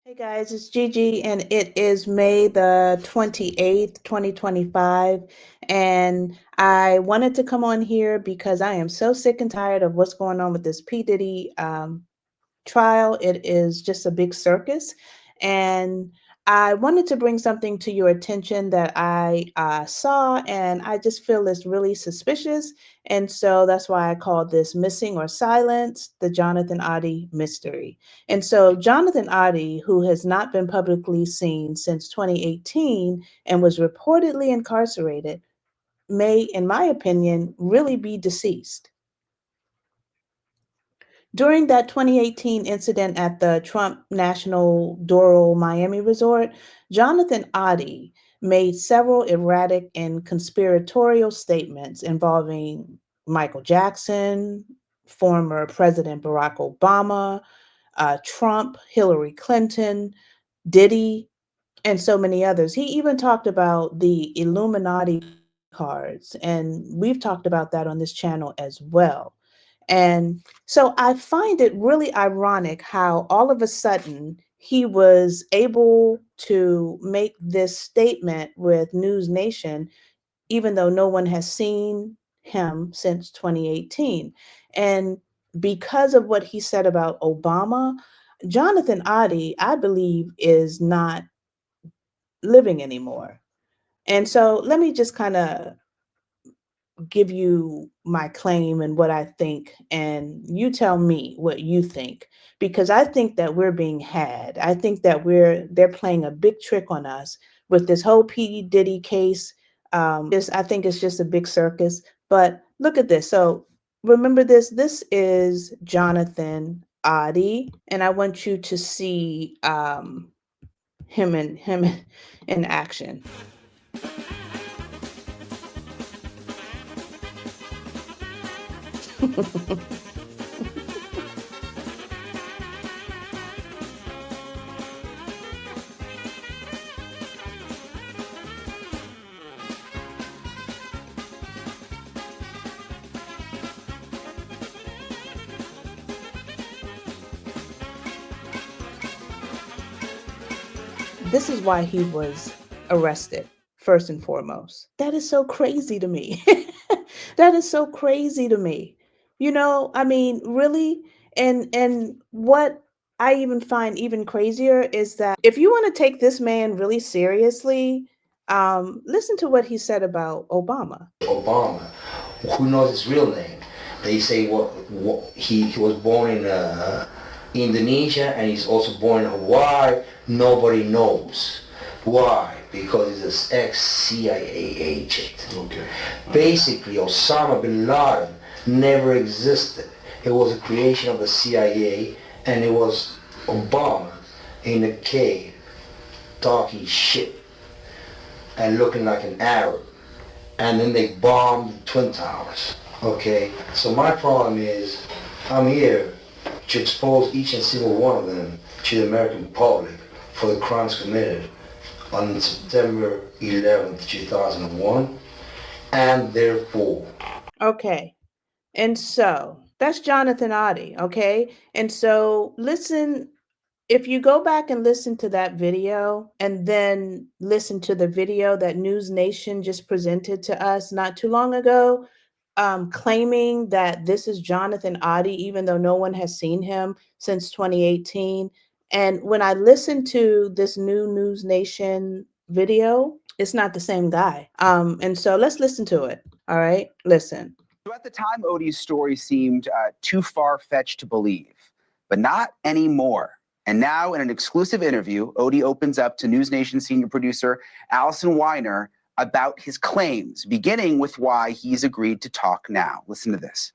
Hey guys, it's Gigi, and it is May the 28th, 2025. And I wanted to come on here because I am so sick and tired of what's going on with this P. Diddy trial. It is just a big circus. And I wanted to bring something to your attention that I saw, and I just feel it's really suspicious. And so that's why I called this Missing or Silence, the Johnathan Oddi mystery. And so Johnathan Oddi, who has not been publicly seen since 2018 and was reportedly incarcerated, may, in my opinion, really be deceased. During that 2018 incident at the Trump National Doral Miami Resort, Johnathan Oddi made several erratic and conspiratorial statements involving Michael Jackson, former President Barack Obama, Trump, Hillary Clinton, Diddy, and so many others. He even talked about the Illuminati cards, and we've talked about that on this channel as well. And so I find it really ironic how all of a sudden he was able to make this statement with News Nation, even though no one has seen him since 2018. And because of what he said about Obama, Johnathan Oddi, I believe, is not living anymore. And so let me just kind of give you my claim and what I think, and you tell me what you think, because I think that we're being had. I think that they're playing a big trick on us with this whole P Diddy case. I think it's just a big circus. But look at this. So remember this. This is Johnathan Oddi, and I want you to see him in action. This is why he was arrested, first and foremost. That is so crazy to me. That is so crazy to me. I mean, really. And what I even find even crazier is that if you want to take this man really seriously, listen to what he said about Obama. Obama, who knows his real name? They say what he was born in Indonesia, and he's also born in Hawaii. Nobody knows. Why? Because he's an ex-CIA agent. Okay. Basically, Osama bin Laden never existed. It was a creation of the CIA, and it was Obama in a cave talking shit and looking like an Arab. And then they bombed the Twin Towers. Okay, so my problem is, I'm here to expose each and single one of them to the American public for the crimes committed on September 11th, 2001, and therefore. Okay, and so that's Johnathan Oddi, okay? And so listen, if you go back and listen to that video and then listen to the video that News Nation just presented to us not too long ago, claiming that this is Johnathan Oddi, even though no one has seen him since 2018. And when I listened to this new News Nation video, it's not the same guy. And so let's listen to it. All right, listen. So at the time, Oddi's story seemed too far-fetched to believe, but not anymore. And now, in an exclusive interview, Oddi opens up to News Nation senior producer Allison Weiner about his claims, beginning with why he's agreed to talk now. Listen to this.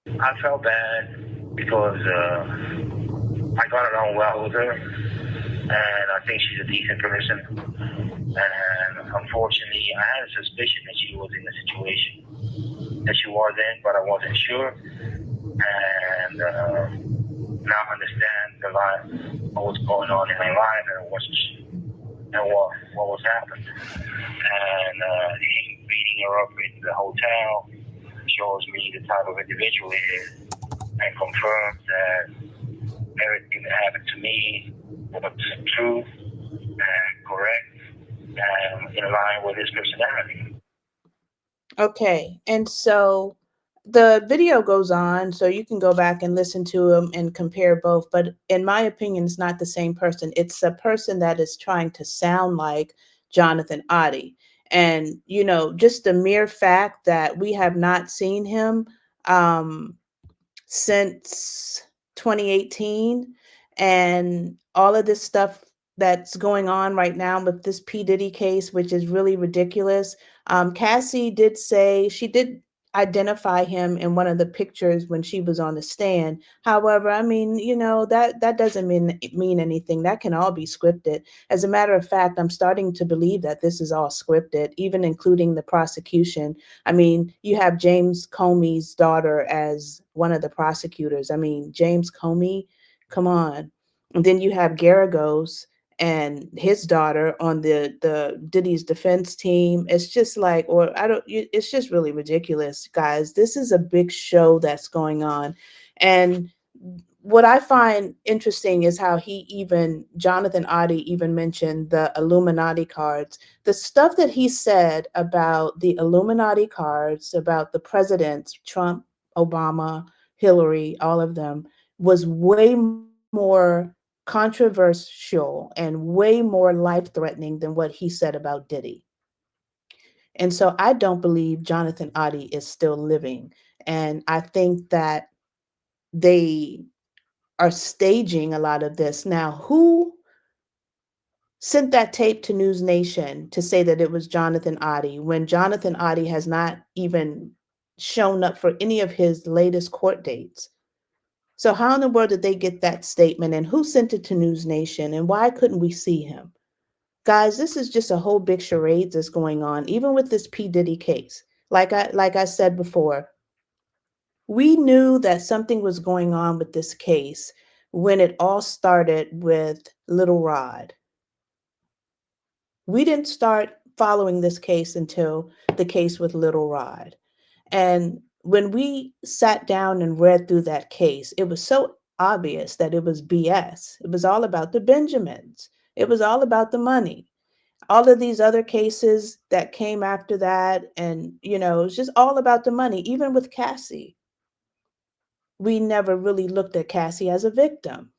I felt bad because I got along well with her, and I think she's a decent person. And unfortunately, I had a suspicion that she was in a situation that she was in, but I wasn't sure. And now I understand what was going on in my life and what was happening. And him beating her up in the hotel shows me the type of individual he is, and confirms that everything that happened to me what's true and correct and in line with his personality. Okay, and so the video goes on, so you can go back and listen to them and compare both. But in my opinion, it's not the same person. It's a person that is trying to sound like Johnathan Oddi. And, just the mere fact that we have not seen him um, since 2018, and all of this stuff that's going on right now with this P. Diddy case, which is really ridiculous. Cassie did say she did identify him in one of the pictures when she was on the stand. However, I mean, that doesn't mean anything. That can all be scripted. As a matter of fact, I'm starting to believe that this is all scripted, even including the prosecution. I mean, you have James Comey's daughter as one of the prosecutors. I mean, James Comey, come on. And then you have Garagos and his daughter on the Diddy's defense team. It's just like, or I don't. It's just really ridiculous, guys. This is a big show that's going on, and what I find interesting is how Johnathan Oddi even mentioned the Illuminati cards. The stuff that he said about the Illuminati cards, about the presidents, Trump, Obama, Hillary, all of them, was way more controversial and way more life-threatening than what he said about Diddy. And so I don't believe Johnathan Oddi is still living. And I think that they are staging a lot of this. Now, who sent that tape to News Nation to say that it was Johnathan Oddi when Johnathan Oddi has not even shown up for any of his latest court dates? So how in the world did they get that statement, and who sent it to News Nation, and why couldn't we see him? Guys, this is just a whole big charade that's going on, even with this P. Diddy case. Like I said before, we knew that something was going on with this case when it all started with Little Rod. We didn't start following this case until the case with Little Rod. And when we sat down and read through that case, it was so obvious that it was BS. It was all about the Benjamins. It was all about the money. All of these other cases that came after that, and it was just all about the money. Even with Cassie, we never really looked at Cassie as a victim.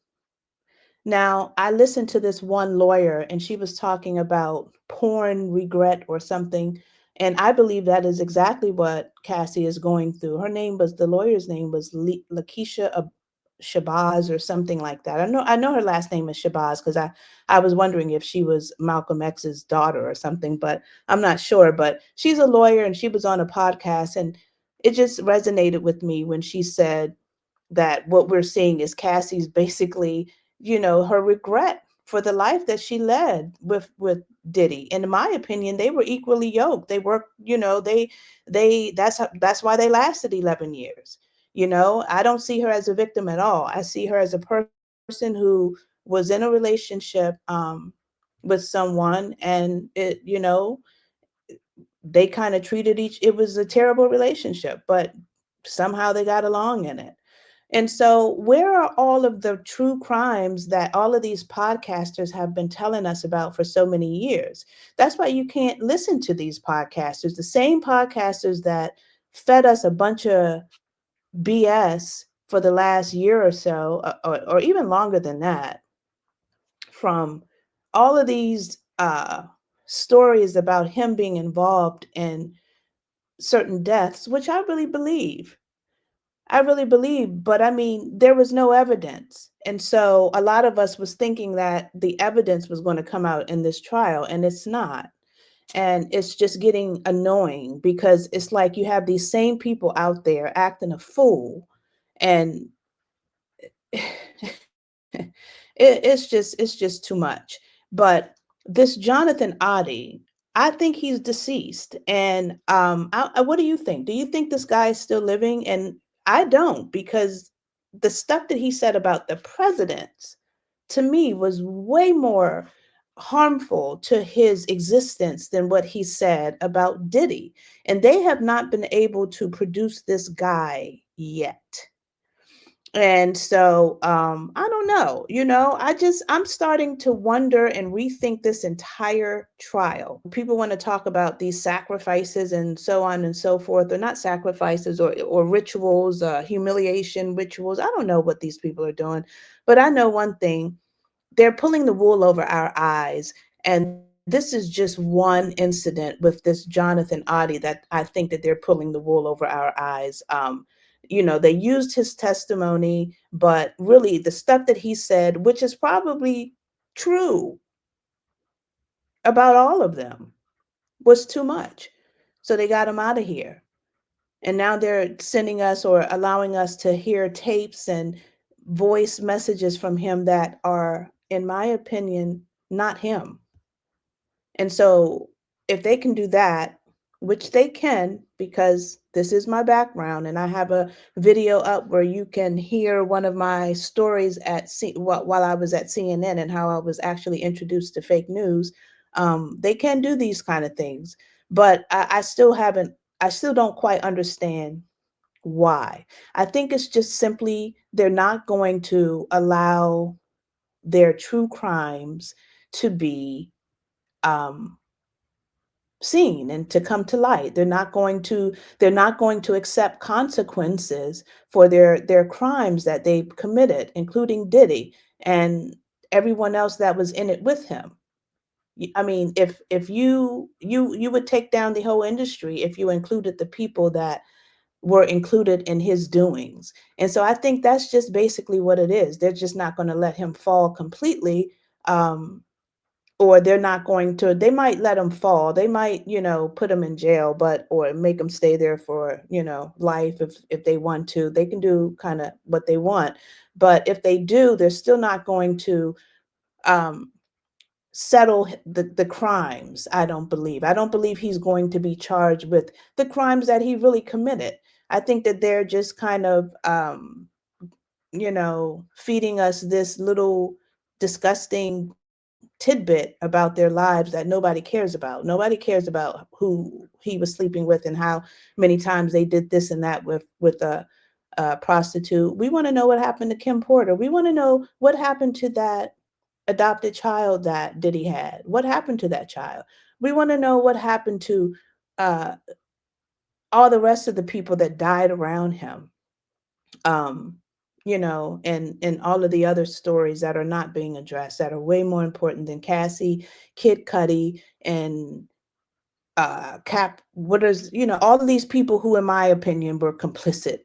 Now, I listened to this one lawyer, and she was talking about porn regret or something. And I believe that is exactly what Cassie is going through. The lawyer's name was Lakeisha Shabazz or something like that. I know her last name is Shabazz because I was wondering if she was Malcolm X's daughter or something, but I'm not sure. But she's a lawyer, and she was on a podcast, and it just resonated with me when she said that what we're seeing is Cassie's basically, her regret for the life that she led with Diddy. And in my opinion, they were equally yoked. They worked, that's why they lasted 11 years. I don't see her as a victim at all. I see her as a person who was in a relationship with someone, and they kind of it was a terrible relationship, but somehow they got along in it. And so, where are all of the true crimes that all of these podcasters have been telling us about for so many years? That's why you can't listen to these podcasters, the same podcasters that fed us a bunch of BS for the last year or so, or even longer than that, from all of these stories about him being involved in certain deaths, which I really believe. But I mean, there was no evidence. And so a lot of us was thinking that the evidence was going to come out in this trial, and it's not. And it's just getting annoying because it's like you have these same people out there acting a fool, and it's just too much. But this Johnathan Oddi, I think he's deceased. And what do you think? Do you think this guy is still living? And I don't, because the stuff that he said about the presidents to me was way more harmful to his existence than what he said about Diddy. And they have not been able to produce this guy yet. And so I don't know, I'm starting to wonder and rethink this entire trial. People want to talk about these sacrifices and so on and so forth, or not sacrifices, or rituals, humiliation rituals. I don't know what these people are doing, but I know one thing: they're pulling the wool over our eyes. And this is just one incident with this Johnathan Oddi that I think that they're pulling the wool over our eyes. They used his testimony, but really the stuff that he said, which is probably true about all of them, was too much. So they got him out of here. And now they're sending us or allowing us to hear tapes and voice messages from him that are, in my opinion, not him. And so if they can do that, which they can, because this is my background, and I have a video up where you can hear one of my stories while I was at CNN and how I was actually introduced to fake news. They can do these kind of things, but I still don't quite understand why. I think it's just simply they're not going to allow their true crimes to be um, seen and to come to light. They're not going to accept consequences for their crimes that they committed, including Diddy and everyone else that was in it with him. I mean, if you would take down the whole industry if you included the people that were included in his doings. And so I think that's just basically what it is. They're just not going to let him fall completely. Um, or they might let him fall. They might, put him in jail, or make him stay there for, life. If they want to, they can do kind of what they want. But if they do, they're still not going to um, settle the crimes. I don't believe he's going to be charged with the crimes that he really committed. I think that they're just kind of, feeding us this little disgusting tidbit about their lives that nobody cares about. Nobody cares about who he was sleeping with and how many times they did this and that with a prostitute. We want to know what happened to Kim Porter. We want to know what happened to that adopted child that Diddy had. What happened to that child? We want to know what happened to uh, all the rest of the people that died around him. Um, and all of the other stories that are not being addressed that are way more important than Cassie, Kid Cudi, and Cap. All of these people who, in my opinion, were complicit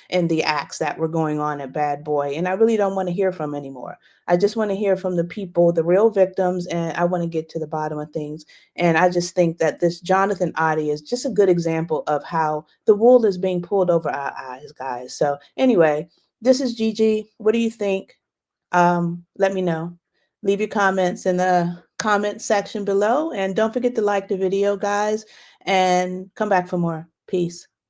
in the acts that were going on at Bad Boy, and I really don't want to hear from anymore. I just want to hear from the people, the real victims, and I want to get to the bottom of things. And I just think that this Johnathan Oddi is just a good example of how the wool is being pulled over our eyes, guys. So anyway, this is Gigi. What do you think? Let me know. Leave your comments in the comment section below. And don't forget to like the video, guys, and come back for more. Peace.